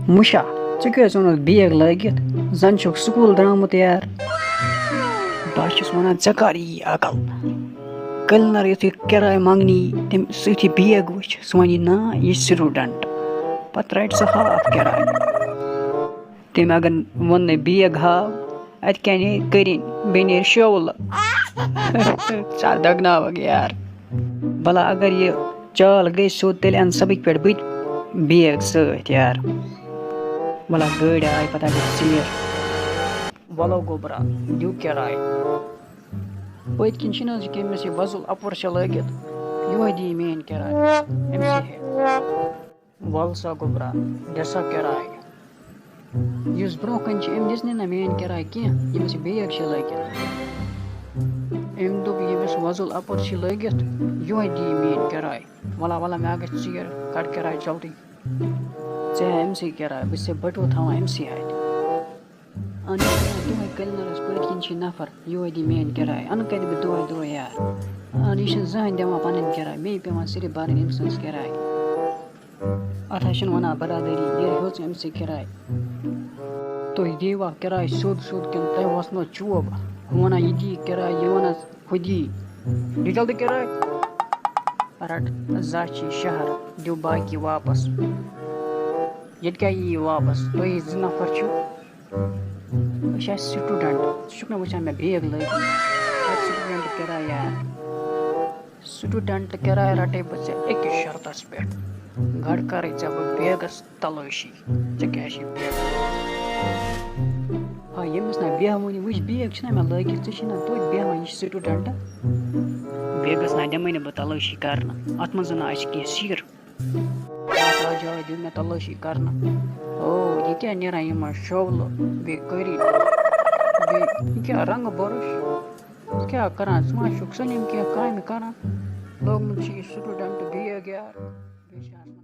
مُشا ژےٚ کیٛازِ اوٚنُتھ بیگ لٲگِتھ زَن چھُکھ سکوٗل درٛامُت یار بہٕ چھُس وَنان ژےٚ کر یی عقل کلنر یُتھُے کِراے منٛگنہِ یی تٔمۍ سُہ یُتھُے بیگ وٕچھِ سُہ وَنہِ نا یہِ چھِ سٹوٗڈنٛٹ پَتہٕ رَٹہِ سُہ ہاف کِراے تٔمۍ اگر ووٚننَے بیگ ہاو اَتہِ کیٛاہ نیرِ کٔرِنۍ بیٚیہِ نیرِ شولہٕ ژٕ دَگناوَکھ یار بَلا اگر یہِ چال گٔے سیوٚد تیٚلہِ اَنہٕ صُبحٕکہِ پٮ۪ٹھ بہٕ تہِ بیگ سۭتۍ یار وَلا گٲڑۍ آے پَتہٕ اگر ژیر وَلو گوٚبرا دِیِو کِراے پٔتۍ کِنۍ چھِنہٕ حظ یہِ کٔمِس یہِ وۄزُل اَپُر چھِ لٲگِتھ یِہوٚے دِیہِ میٛٲنۍ کِراے أمۍسٕے ہے وَل سا گوٚبرا دِ سا کِراے یُس برٛونٛہہ کَنہِ چھِ أمۍ دِژ نہٕ میٛٲنۍ کِراے کینٛہہ ییٚمِس یہِ بیگ چھِ لٲگِتھ أمۍ دوٚپ ییٚمِس وۄزُل اَپُر چھِ لٲگِتھ یِہوٚے دِیہِ میٛٲنۍ کِراے وَلا وَلا مےٚ گژھِ ژیر کَڑ کِراے جلدی ژےٚ ہے أمۍسٕے کِراے بہٕ چھُسے بٔٹوٕ تھاوان أمۍسٕے اَتھِ اَن دۄہَے کٔلنَرَس پٔتۍ کِنۍ چھِ نفر یِہوٚے دِ میٛٲنۍ کِراے اَنہٕ کَتہِ بہٕ دۄہَے دۄہَے یار اَن یہِ چھِنہٕ زٕہٕنۍ دِوان پَنٕنۍ کِراے مے پٮ۪وان صرف بَرٕنۍ أمۍ سٕنٛز کِراے اَتھ حظ چھِنہٕ وَنان برادٔری نیرِ ہیوٚژ أمۍسٕے کِراے تُہۍ دِیٖوا کِراے سیوٚد سیوٚد کِنہٕ تۄہہِ وَسنو چوب ہُہ وَنان یہِ دِیہِ کِراے یہِ وَنان ہُہ دِیہِ دِ جلدی کِراے رَٹ زاچھی شہر دِیِو باقی واپَس ییٚتہِ کیٛاہ یی واپَس تُہۍ 2 نفر چھِو أسۍ چھِ اَسہِ سٹوٗڈنٛٹ ژٕ چھُکھ نہ وٕچھان مےٚ بیگ لٲگِتھ سٹوٗڈنٛٹ کِراے یار سٹوٗڈنٛٹ کِراے رَٹے بہٕ ژےٚ أکِس شرطَس پٮ۪ٹھ گۄڈٕ کَرَے ژےٚ بہٕ بیگَس تلٲشی ژےٚ کیٛاہ چھِ بیگ آ ییٚمِس نہ بیٚہوٲنی وٕچھ بیگ چھِنہ مےٚ لٲگِتھ ژٕ چھِنہ توتہِ بیٚہوان یہِ چھِ سٹوٗڈنٛٹ بیگَس نہ دِمَے نہٕ بہٕ تلٲشی کَرنہٕ اَتھ منٛز نہ آسہِ کینٛہہ سِر اَتھ جاے دِیِو مےٚ تلٲشی کَرنہٕ او یہِ کیٛاہ نیران یِمَن شولہٕ بیٚیہِ کٔری بیٚیہِ یہِ کیٛاہ رنٛگہٕ بۄرُش ژٕ کیٛاہ کَران ژٕ ما چھُکھ سٲلِم کینٛہہ کامہِ کَران لوگمُت چھِ یہِ سٹوٗڈنٛٹ بیگ یار بیٚیہِ چھِ